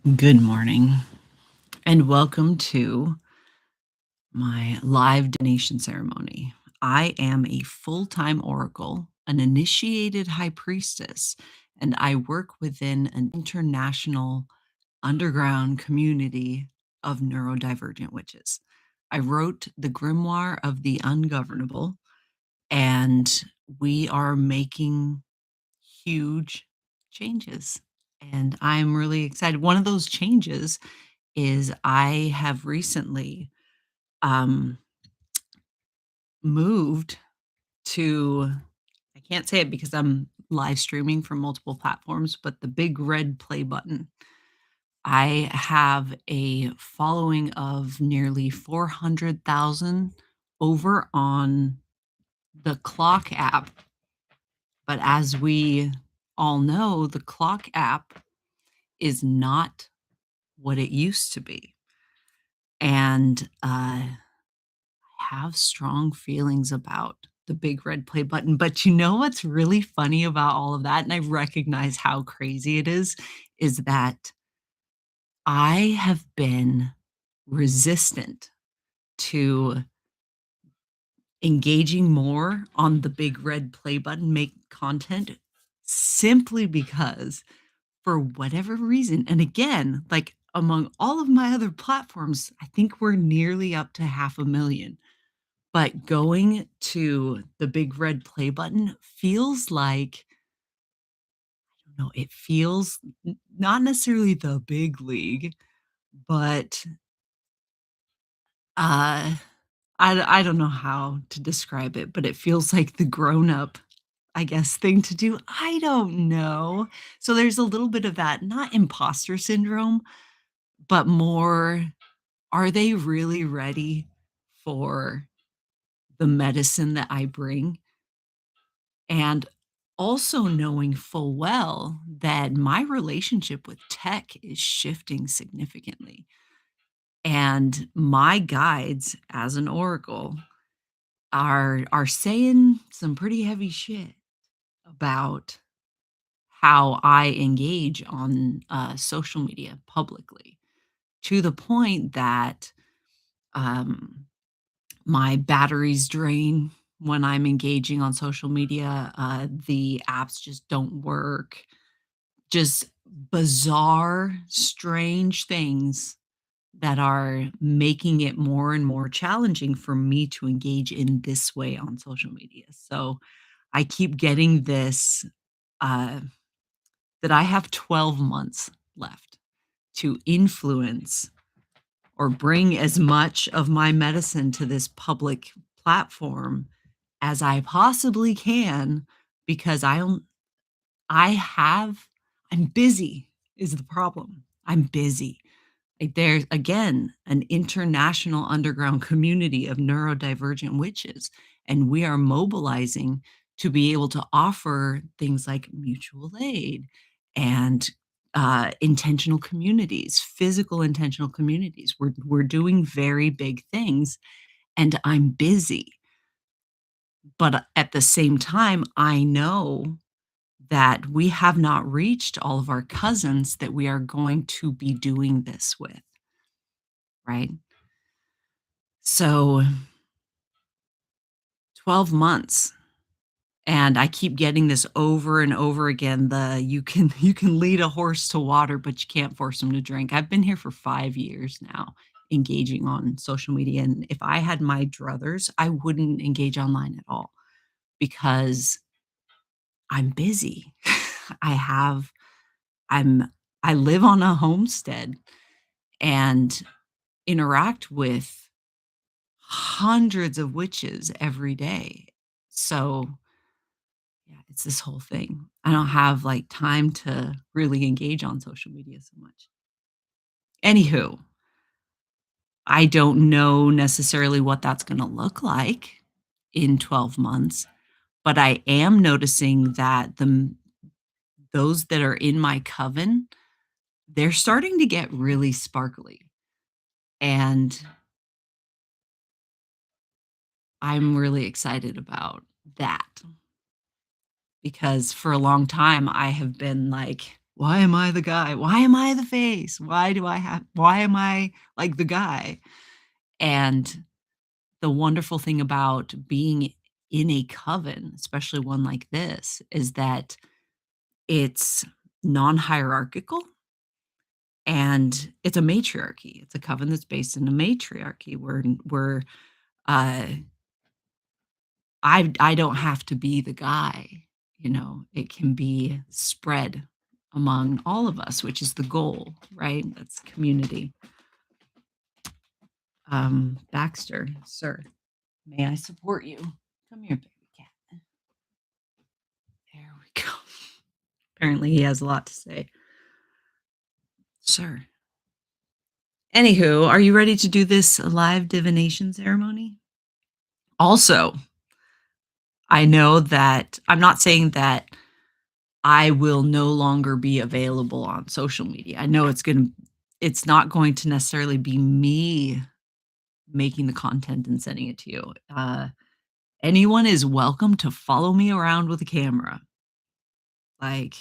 Good morning and welcome to my live divination ceremony. I am a full time oracle, an initiated high priestess, and I work within an international underground community of neurodivergent witches. I wrote the Grimoire of the Ungovernable, and we are making huge changes. And I'm really excited. One of those changes is I have recently, um, moved to I can't say it because I'm live streaming from multiple platforms, but the big red play button. I have a following of nearly 400,000 over on the Clock app, but as we all know, the Clock app is not what it used to be, and, have strong feelings about the big red play button, but you know what's really funny about all of that, and I recognize how crazy it is that I have been resistant to engaging more on the big red play button, make content, simply because for whatever reason, and again, like, among all of my other platforms, I think we're nearly up to 500,000. But going to the big red play button feels like no, it feels not necessarily the big league, but, uh, I don't know how to describe it, but it feels like the grown up, I guess, thing to do. I don't know. So there's a little bit of that, not imposter syndrome, but more, are they really ready for the medicine that I bring? And also knowing full well that my relationship with tech is shifting significantly. And my guides as an oracle are saying some pretty heavy shit about how I engage on social media publicly, to the point that um, my batteries drain when I'm engaging on social media. The apps just don't work. Just bizarre, strange things that are making it more and more challenging for me to engage in this way on social media. So I keep getting this uh, that I have 12 months left to influence or bring as much of my medicine to this public platform as I possibly can, because I have I'm busy is the problem. I'm busy. Like, there's, again, an international underground community of neurodivergent witches, and we are mobilizing to be able to offer things like mutual aid and, intentional communities, physical intentional communities. We're doing very big things, and I'm busy. But, at the same time, I know that we have not reached all of our cousins that we are going to be doing this with, right? So 12 months, and I keep getting this over and over again, the you can lead a horse to water, but you can't force him to drink. I've been here for 5 years now, engaging on social media, and if I had my druthers, I wouldn't engage online at all, because I'm busy. I have I'm I live on a homestead and interact with hundreds of witches every day. So, yeah, it's this whole thing. I don't have, like, time to really engage on social media so much. Anywho, I don't know necessarily what that's gonna look like in 12 months, but I am noticing that those that are in my coven, they're starting to get really sparkly, and I'm really excited about that, because for a long time, I have been like Why am I the guy? Why am I the face? Why am I like the guy? And the wonderful thing about being in a coven, especially one like this, is that it's non-hierarchical and it's a matriarchy. It's a coven that's based in a matriarchy where uh, I don't have to be the guy, you know, it can be spread among all of us, which is the goal, right? That's community. Baxter, sir, may I support you? Come here, baby cat. There we go. Apparently, he has a lot to say. Sir. Anywho, are you ready to do this live divination ceremony? Also, I know that I'm not saying that I will no longer be available on social media. I know it's not going to necessarily be me making the content and sending it to you. Anyone is welcome to follow me around with a camera, like,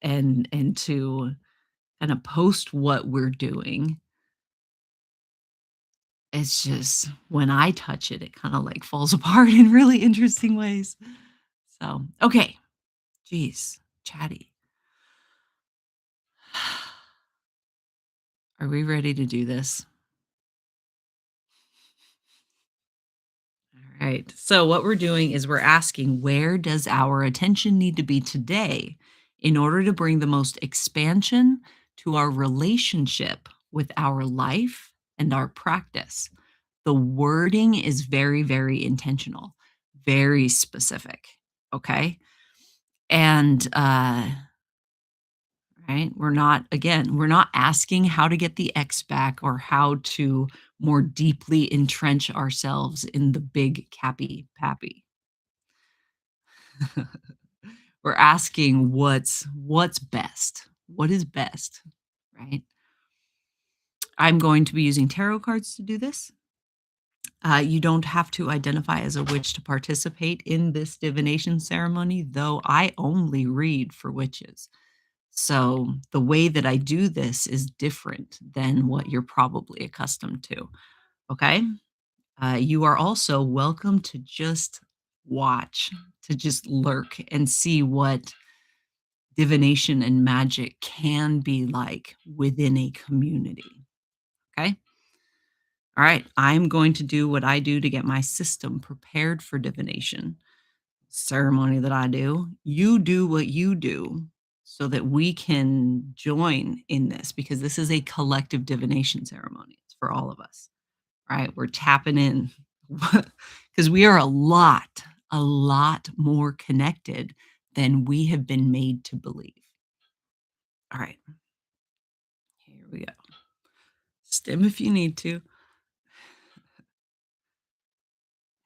and to kind of post what we're doing. It's just when I touch it, it kind of like falls apart in really interesting ways. So, okay. Geez, chatty. Are we ready to do this? All right. So, what we're doing is we're asking, where does our attention need to be today in order to bring the most expansion to our relationship with our life and our practice? The wording is very, very intentional, very specific. Okay. And, right, we're not asking how to get the X back or how to more deeply entrench ourselves in the big cappy pappy. We're asking what's best? What is best, right? I'm going to be using tarot cards to do this. You don't have to identify as a witch to participate in this divination ceremony, though I only read for witches. So the way that I do this is different than what you're probably accustomed to. Okay. You are also welcome to just watch, to just lurk and see what divination and magic can be like within a community. Okay. All right. I'm going to do what I do to get my system prepared for divination ceremony that I do. You do what you do so that we can join in this because this is a collective divination ceremony. It's for all of us. Right? We're tapping in because we are a lot more connected than we have been made to believe. All right. Here we go. Stim if you need to.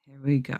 Here we go.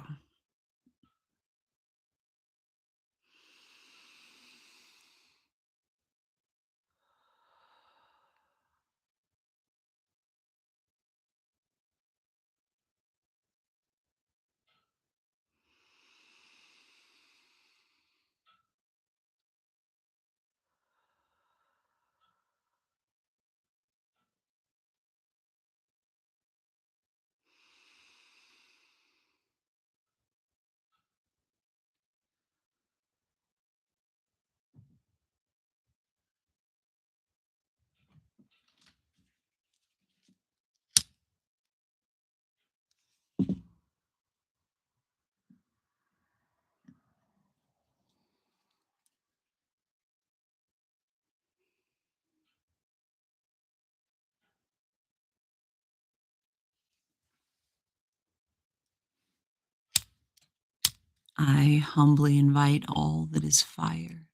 I humbly invite all that is fire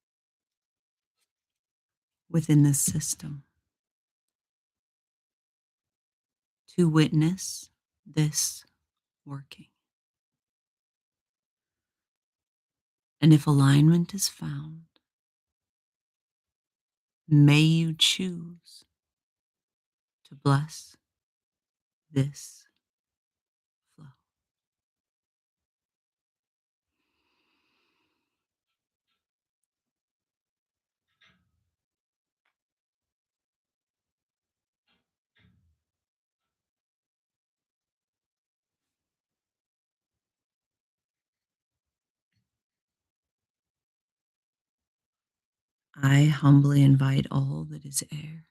within this system to witness this working. And if alignment is found, may you choose to bless this flow. I humbly invite all that is air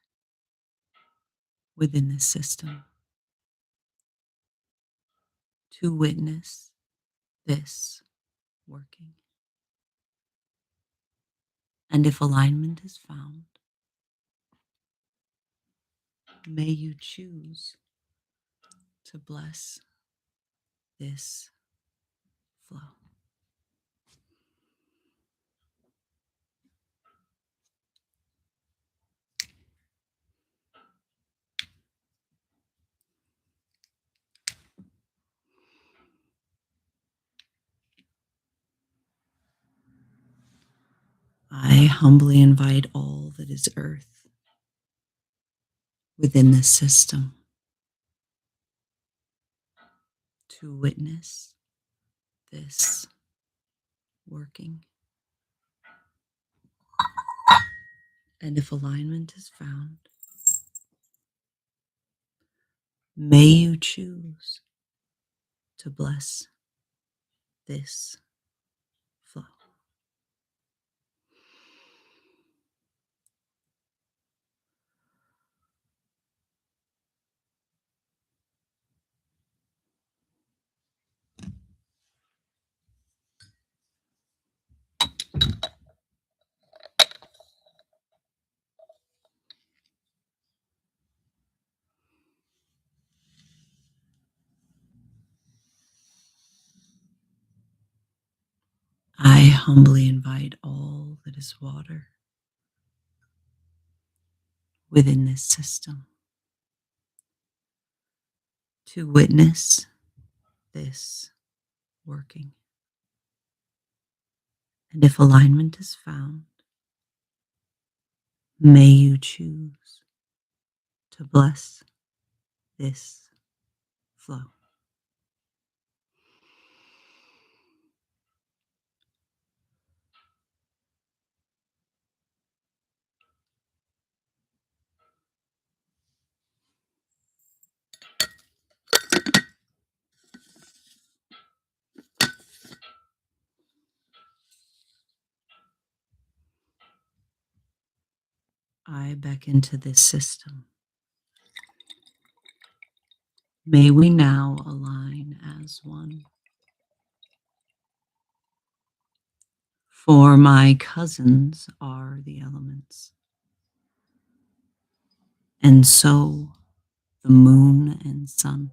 within this system to witness this working. And if alignment is found, may you choose to bless this flow. I humbly invite all that is earth within this system to witness this working. And if alignment is found, may you choose to bless this flow. I humbly invite all that is water within this system to witness this working. And if alignment is found, may you choose to bless this flow. I beckon to this system. May we now align as one. For my cousins are the elements, and so the moon and sun.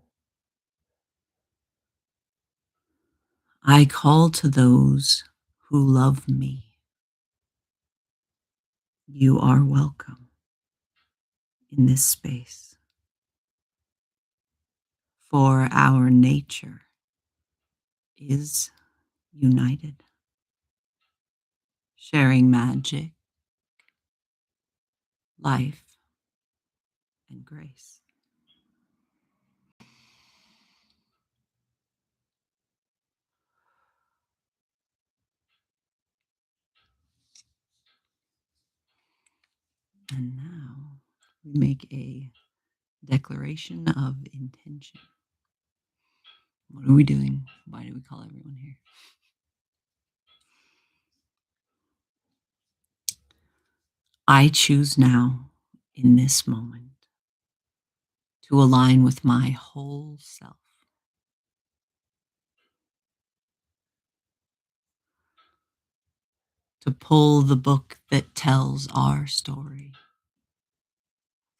I call to those who love me. You are welcome in this space, for our nature is united, sharing magic, life, and grace. And now we make a declaration of intention. What are we doing? Why do we call everyone here? I choose now, in this moment, to align with my whole self, to pull the book that tells our story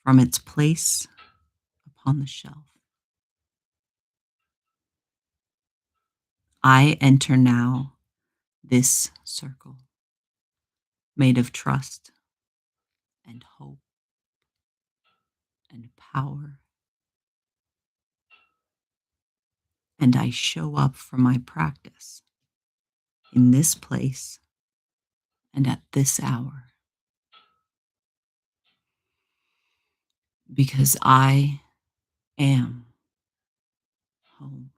from its place upon the shelf. I enter now this circle made of trust and hope and power. And I show up for my practice in this place and at this hour because I am home.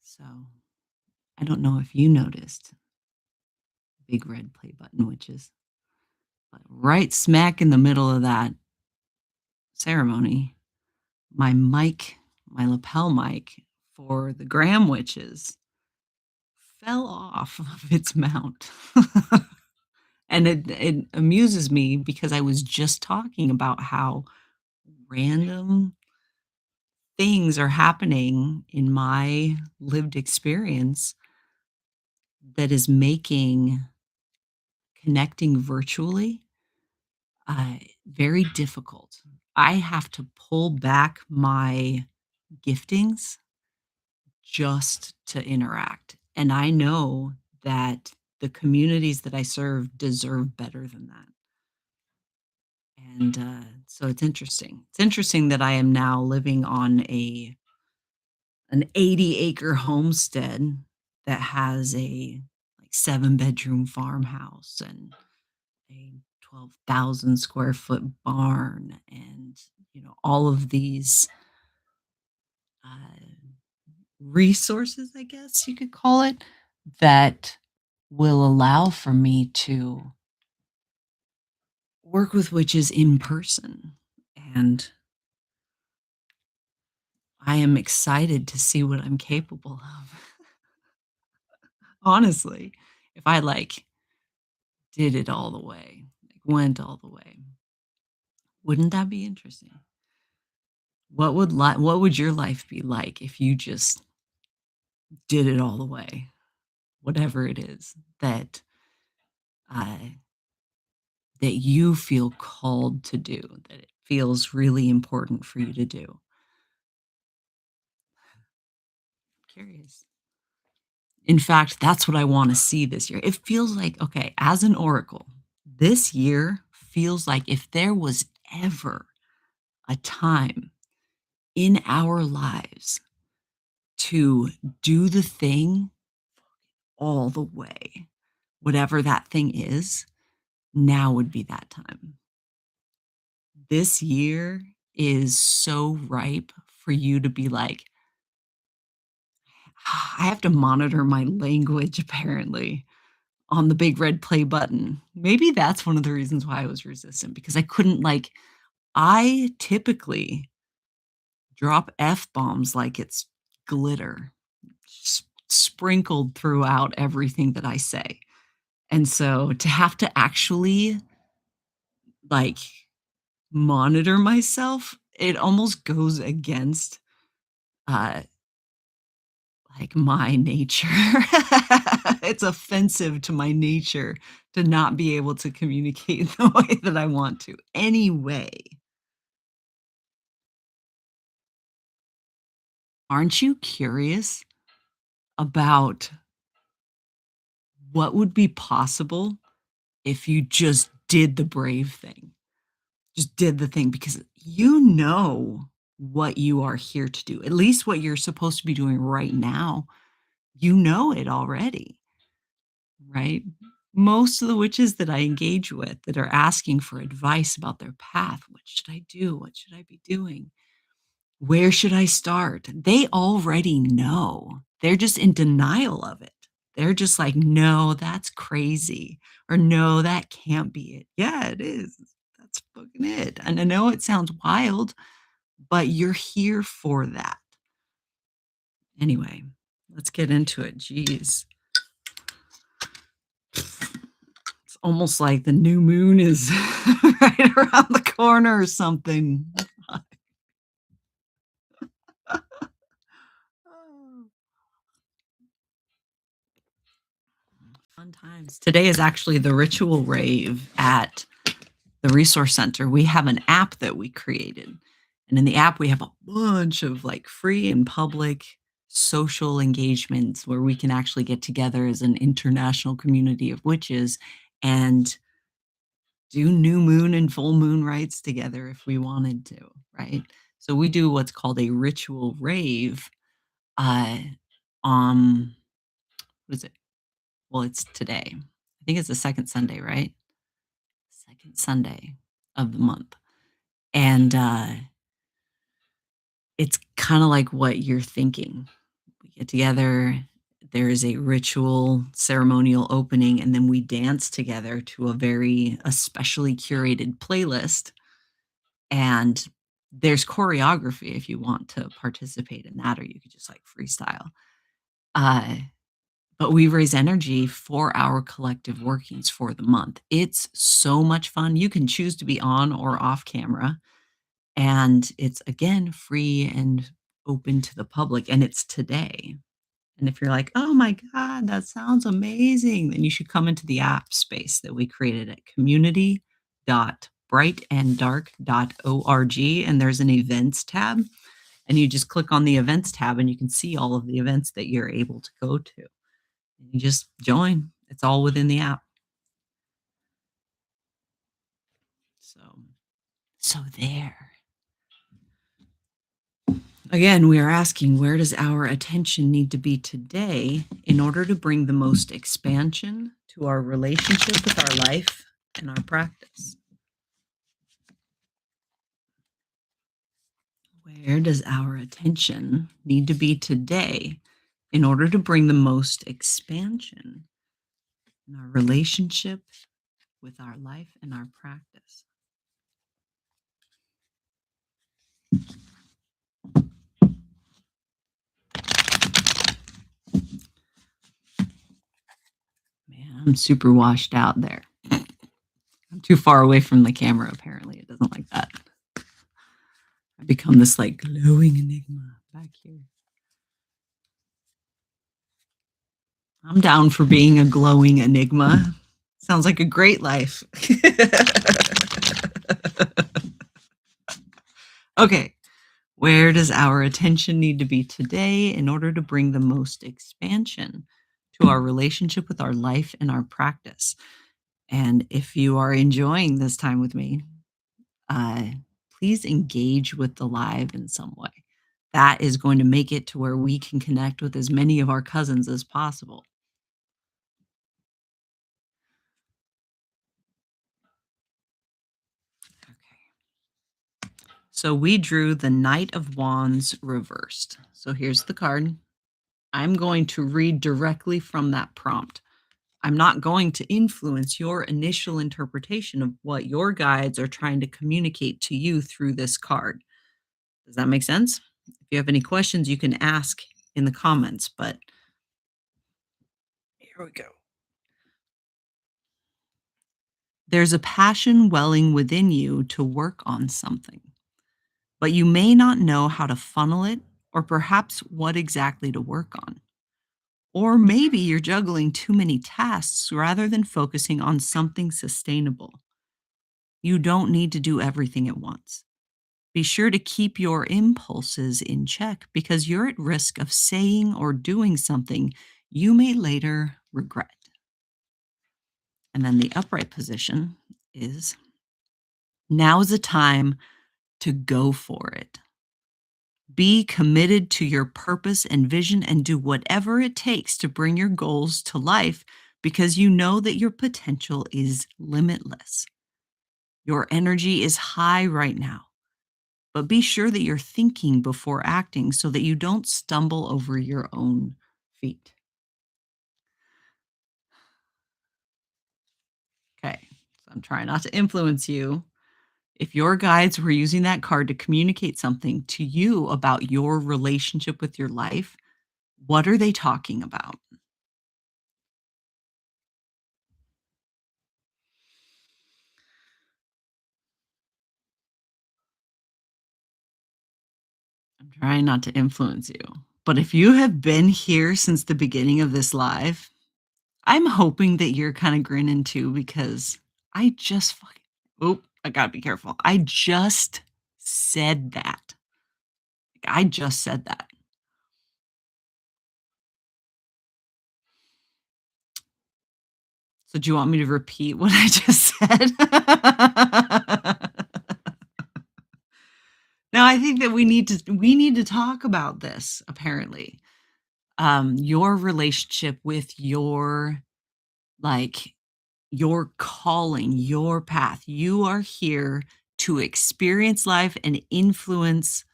So I don't know if you noticed big red play button witches. But right smack in the middle of that ceremony, my mic, my lapel mic for the Graham witches fell off of its mount. And it amuses me because I was just talking about how random things are happening in my lived experience that is making connecting virtually very difficult. I have to pull back my giftings just to interact. And I know that the communities that I serve deserve better than that. And so it's interesting. It's interesting that I am now living on an 80-acre homestead that has a like 7-bedroom farmhouse and a 12,000 square foot barn and all of these uh, resources, I guess you could call it, that will allow for me to work with witches in person. And I am excited to see what I'm capable of. Honestly, if I did it all the way, went all the way, wouldn't that be interesting? What would your life be like if you just did it all the way? Whatever it is uh, that you feel called to do, that it feels really important for you to do. Curious. In fact, that's what I want to see this year. It feels like, okay, as an oracle, this year feels like if there was ever a time in our lives to do the thing all the way, whatever that thing is, now would be that time. This year is so ripe for you to be like, I have to monitor my language apparently on the big red play button. Maybe that's one of the reasons why I was resistant because I couldn't I typically drop F bombs like it's glitter sprinkled throughout everything that I say. And so to have to actually like monitor myself, it almost goes against uh my nature. It's offensive to my nature to not be able to communicate the way that I want to. Anyway, aren't you curious about what would be possible if you just did the brave thing? Just did the thing because you know what you are here to do, at least what you're supposed to be doing right now. You know it already. Right? Most of the witches that I engage with that are asking for advice about their path, what should I do? What should I be doing? Where should I start? They already know. They're just in denial of it. They're just like, no, that's crazy. Or no, that can't be it. Yeah, it is. That's fucking it. And I know it sounds wild, but you're here for that. Anyway, let's get into it. Jeez. It's almost like the new moon is right around the corner or something. Oh, fun times. Today is actually the ritual rave at the resource center. We have an app that we created. And in the app, we have a bunch of free and public social engagements where we can actually get together as an international community of witches and do new moon and full moon rites together if we wanted to, right? So we do what's called a ritual rave. Uh, what is it? Well, it's today. I think it's the second Sunday, right? Second Sunday of the month, and it's kind of like what you're thinking. We get together. There is a ritual ceremonial opening, and then we dance together to a very especially curated playlist, and there's choreography if you want to participate in that, or you could just, like, freestyle. Uh, but we raise energy for our collective workings for the month. It's so much fun. You can choose to be on or off camera, and it's, again, free and open to the public, and it's today. And if you're like, "Oh my god, that sounds amazing," then you should come into the app space that we created at community.brightanddark.org, and there's an events tab, and you just click on the events tab, and you can see all of the events that you're able to go to. And you just join. It's all within the app. So so there. Again, we are asking, where does our attention need to be today in order to bring the most expansion to our relationship with our life and our practice? Where does our attention need to be today in order to bring the most expansion in our relationship with our life and our practice? Man, I'm super washed out there. I'm too far away from the camera, apparently. It doesn't like that. I become this like glowing enigma back here. I'm down for being a glowing enigma. Sounds like a great life. Okay, where does our attention need to be today in order to bring the most expansion to our relationship with our life and our practice? And if you are enjoying this time with me, uh, please engage with the live in some way. That is going to make it to where we can connect with as many of our cousins as possible. Okay. So we drew the Knight of Wands reversed. So here's the card. I'm going to read directly from that prompt. I'm not going to influence your initial interpretation of what your guides are trying to communicate to you through this card. Does that make sense? If you have any questions, you can ask in the comments, but here we go. There's a passion welling within you to work on something, but you may not know how to funnel it or perhaps what exactly to work on. Or maybe you're juggling too many tasks rather than focusing on something sustainable. You don't need to do everything at once. Be sure to keep your impulses in check because you're at risk of saying or doing something you may later regret. And then the upright position is, now is the time to go for it. Be committed to your purpose and vision and do whatever it takes to bring your goals to life because you know that your potential is limitless. Your energy is high right now, but be sure that you're thinking before acting so that you don't stumble over your own feet. Okay, so I'm trying not to influence you. If your guides were using that card to communicate something to you about your relationship with your life, what are they talking about? I'm trying not to influence you. But if you have been here since the beginning of this live, I'm hoping that you're kind of grinning too because I just fucking, oop, I gotta be careful. I just said that. I just said that. So do you want me to repeat what I just said? No, I think that we need to talk about this apparently. Your relationship with your, like, your calling, your path. You are here to experience life and influence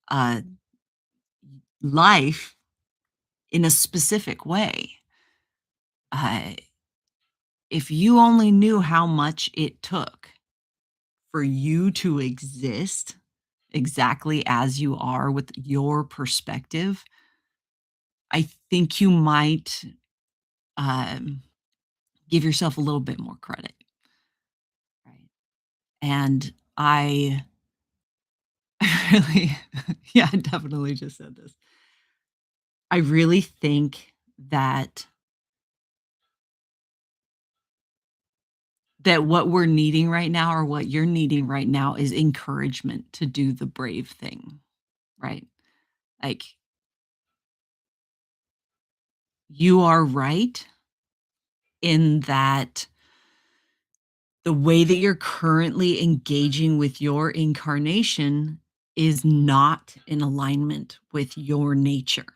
uh life in a specific way. Uh, if you only knew how much it took for you to exist exactly as you are with your perspective, I think you might um, give yourself a little bit more credit. Right. And I really, yeah, I definitely just said this. I really think that what we're needing right now, or what you're needing right now, is encouragement to do the brave thing, right? Like, you are right in that the way that you're currently engaging with your incarnation is not in alignment with your nature.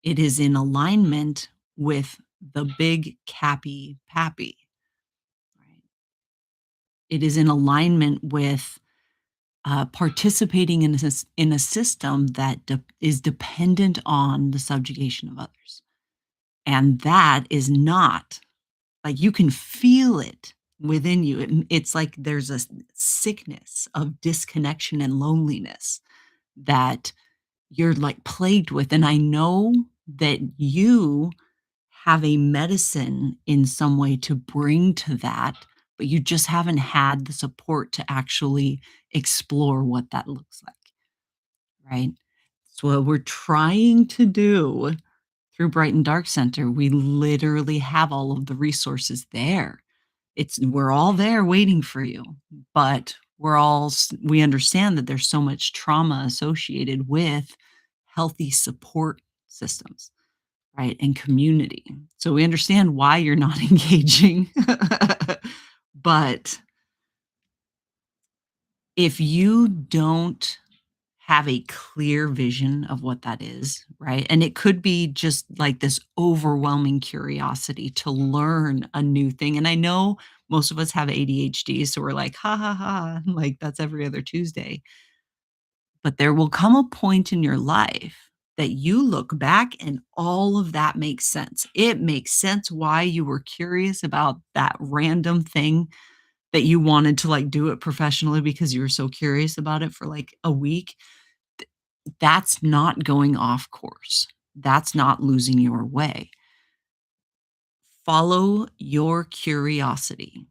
It is in alignment with the big cappy pappy, right? It is in alignment with participating in in a system that is dependent on the subjugation of others. And that is not, like, you can feel it within you. It's like there's a sickness of disconnection and loneliness that you're like plagued with. And I know that you have a medicine in some way to bring to that, but you just haven't had the support to actually explore what that looks like, right? So what we're trying to do through Bright and Dark Center, we literally have all of the resources there. We're all there waiting for you, but we understand that there's so much trauma associated with healthy support systems, right? And community. So we understand why you're not engaging. But if you don't have a clear vision of what that is, right? And it could be just like this overwhelming curiosity to learn a new thing. And I know most of us have ADHD, so we're like, ha ha ha, like that's every other Tuesday. But there will come a point in your life that you look back and all of that makes sense. It makes sense why you were curious about that random thing that you wanted to like do it professionally because you were so curious about it for like a week. That's not going off course. That's not losing your way. Follow your curiosity.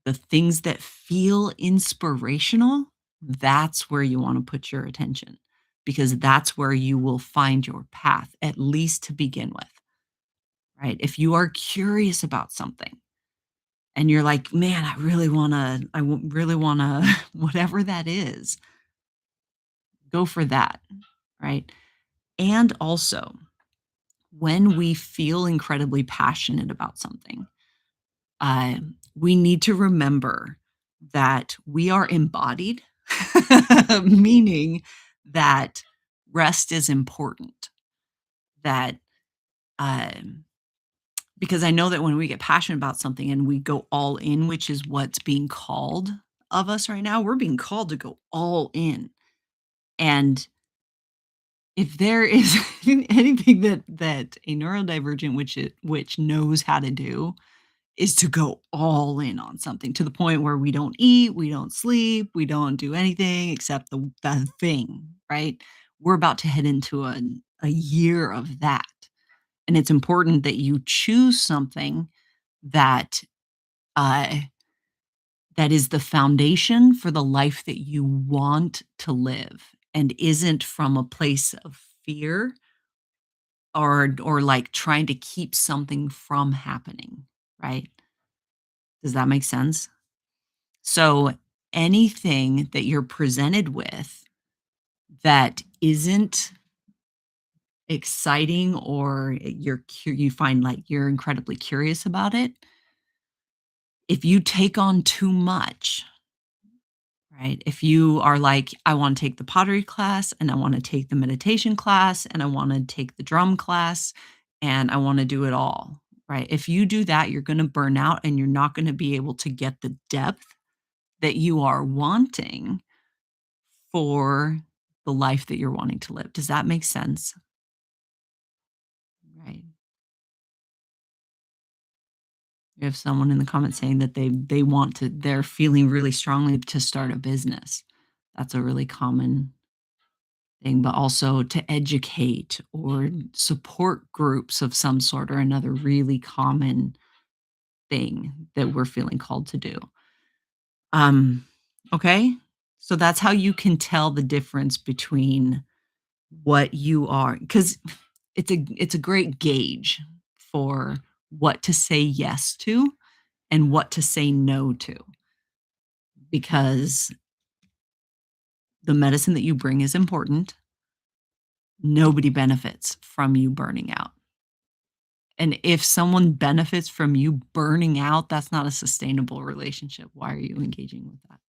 The things that feel inspirational, that's where you want to put your attention, because that's where you will find your path, at least to begin with, right? If you are curious about something and you're like, man, really want to, whatever that is, go for that, right? And also, when we feel incredibly passionate about something, we need to remember that we are embodied, meaning that rest is important. That um, because I know that when we get passionate about something and we go all in, which is what's being called of us right now, we're being called to go all in. And if there is anything that a neurodivergent which knows how to do, is to go all in on something to the point where we don't eat, we don't sleep, we don't do anything except the thing, right? We're about to head into a year of that. And it's important that you choose something that uh, that is the foundation for the life that you want to live, and isn't from a place of fear or like trying to keep something from happening, right? Does that make sense? So anything that you're presented with that isn't exciting, or you find like you're incredibly curious about it, if you take on too much, right? If you are like, I want to take the pottery class and I want to take the meditation class and I want to take the drum class and I want to do it all, right? If you do that, you're going to burn out and you're not going to be able to get the depth that you are wanting for the life that you're wanting to live. Does that make sense? We have someone in the comments saying that they want to they're feeling really strongly to start a business. That's a really common thing, but also to educate or support groups of some sort or another really common thing that we're feeling called to do. Um, okay? So that's how you can tell the difference between what you are, because it's a great gauge for what to say yes to and what to say no to, because the medicine that you bring is important. Nobody benefits from you burning out. And if someone benefits from you burning out, that's not a sustainable relationship. Why are you engaging with that?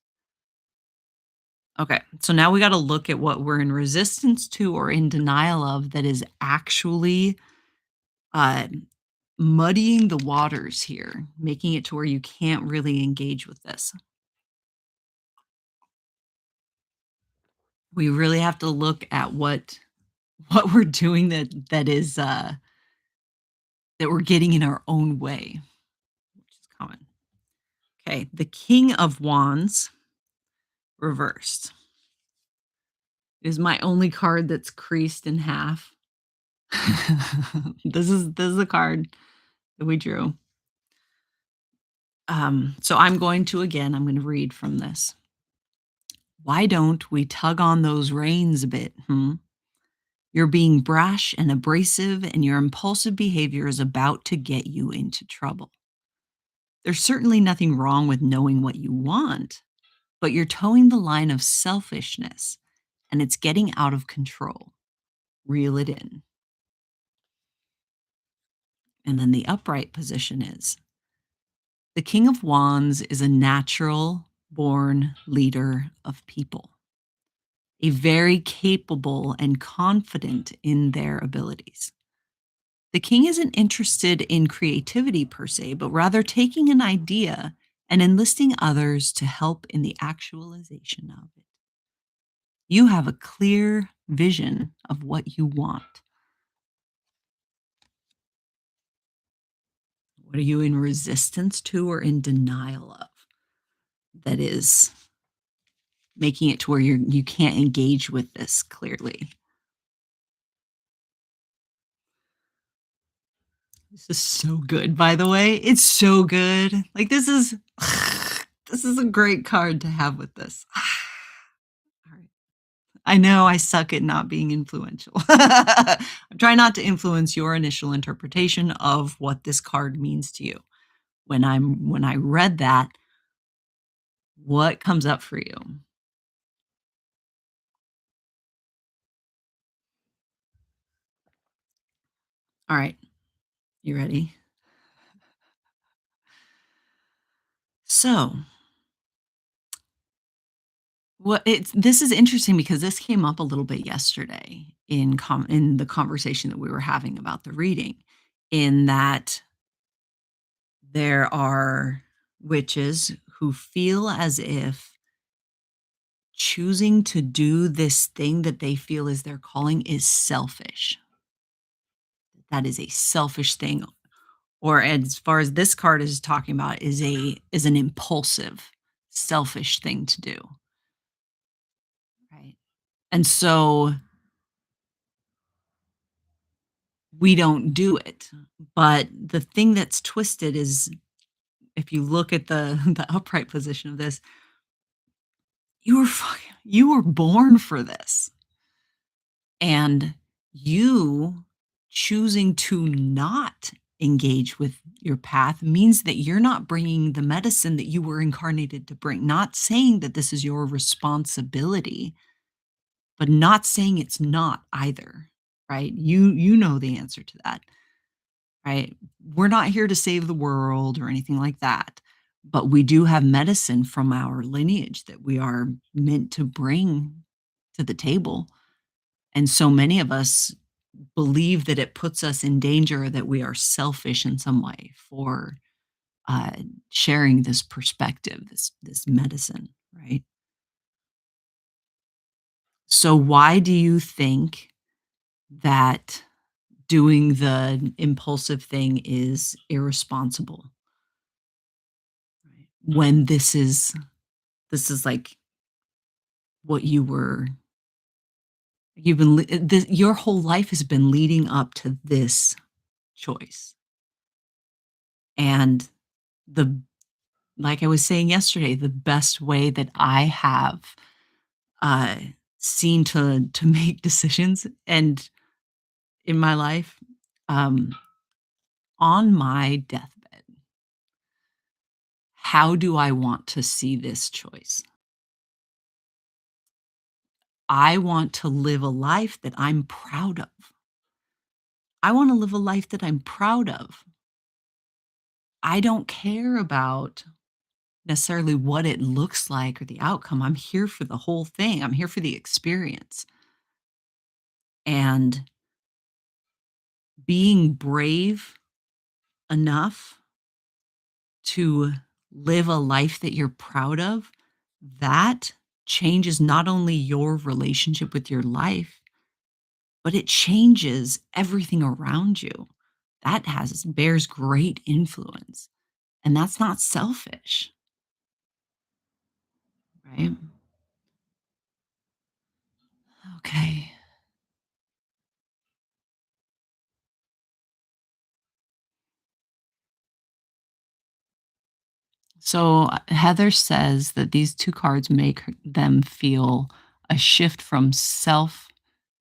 Okay, so now we got to look at what we're in resistance to or in denial of that is actually uh, muddying the waters here, making it to where you can't really engage with this. We really have to look at what we're doing that is that we're getting in our own way, which is common. Okay, the King of Wands reversed is my only card that's creased in half. This is the card that we drew. So I'm going to read from this. Why don't we tug on those reins a bit? Hmm? You're being brash and abrasive, and your impulsive behavior is about to get you into trouble. There's certainly nothing wrong with knowing what you want, but you're towing the line of selfishness and it's getting out of control. Reel it in. And then the upright position is the King of Wands is a natural born leader of people, a very capable and confident in their abilities. The king isn't interested in creativity per se, but rather taking an idea and enlisting others to help in the actualization of it. You have a clear vision of what you want. What are you in resistance to or in denial of that is making it to where you can't engage with this clearly? This is so good, by the way. It's so good. Like this is this is a great card to have with this. All right. I know I suck at not being influential. I'm trying not to influence your initial interpretation of what this card means to you. When I read that, what comes up for you? All right, you ready? So, what it's this is interesting because this came up a little bit yesterday in the conversation that we were having about the reading, in that there are witches who feel as if choosing to do this thing that they feel is their calling is selfish. That is a selfish thing, or as far as this card is talking about, is an impulsive, selfish thing to do, right? And so we don't do it. But the thing that's twisted is if you look at the the upright position of this, you were born for this. And you choosing to not engage with your path means that you're not bringing the medicine that you were incarnated to bring. Not saying that this is your responsibility, but not saying it's not either, right? You know the answer to that, right? We're not here to save the world or anything like that, but we do have medicine from our lineage that we are meant to bring to the table. And so many of us believe that it puts us in danger, that we are selfish in some way for uh, sharing this perspective, this medicine, right? So why do you think that doing the impulsive thing is irresponsible? when this is like what you've been your whole life has been leading up to this choice. And the like I was saying yesterday, the best way that I have uh seen to make decisions and in my life, um on my deathbed, how do I want to see this choice? I want to live a life that I'm proud of. I want to live a life that I'm proud of. I don't care about necessarily what it looks like or the outcome. I'm here for the whole thing. I'm here for the experience. And being brave enough to live a life that you're proud of, that changes not only your relationship with your life, but it changes everything around you. That has bears great influence, and that's not selfish, right? Okay. So Heather says that these two cards make them feel a shift from self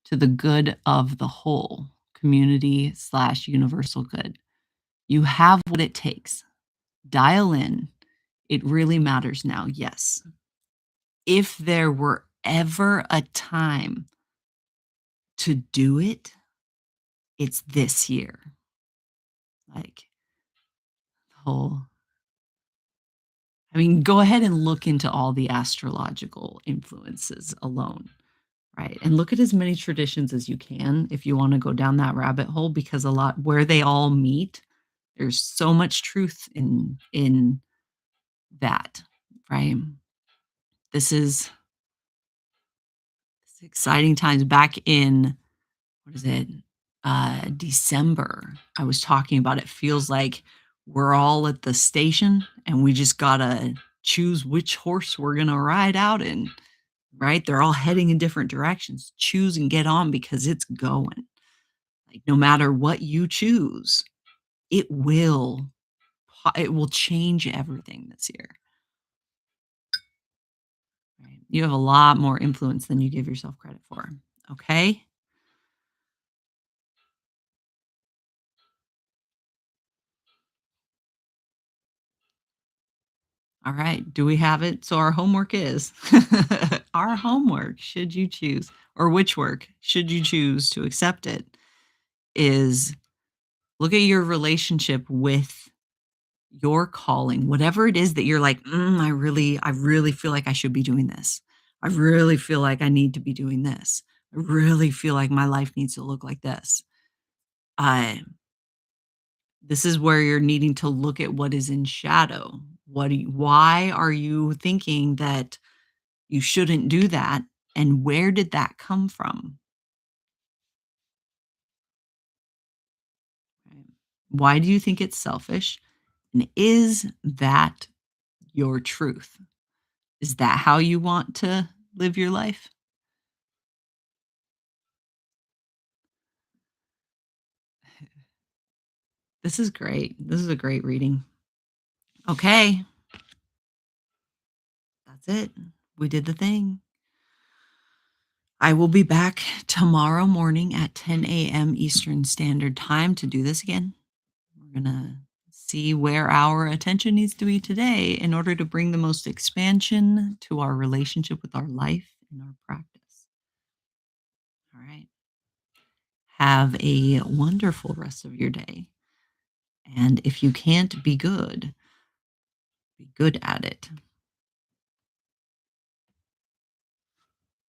to the good of the whole, community slash universal good. You have what it takes. Dial in. It really matters now. Yes. If there were ever a time to do it, it's this year. Like, whole I mean, go ahead and look into all the astrological influences alone, right? And look at as many traditions as you can if you wanna go down that rabbit hole because a lot where they all meet, there's so much truth in that, right? This is it's exciting times back in what is it? December. I was talking about it feels like we're all at the station and we just gotta choose which horse we're gonna ride out in, right? They're all heading in different directions. Choose and get on because it's going. Like no matter what you choose, it will it will change everything this year. Right? You have a lot more influence than you give yourself credit for. Okay? All right. Do we have it? So our homework is our homework, should you choose, or which work, should you choose to accept it, is look at your relationship with your calling, whatever it is that you're like, I really feel like I should be doing this. I really feel like I need to be doing this. I really feel like my life needs to look like this. Uh, this is where you're needing to look at what is in shadow. Why are you thinking that you shouldn't do that, and where did that come from? Right? Why do you think it's selfish? And is that your truth? Is that how you want to live your life? This is great. This is a great reading. Okay, that's it. We did the thing. I will be back tomorrow morning at 10 a.m. Eastern Standard Time to do this again. We're going to see where our attention needs to be today in order to bring the most expansion to our relationship with our life and our practice. All right. Have a wonderful rest of your day. And if you can't be good at it.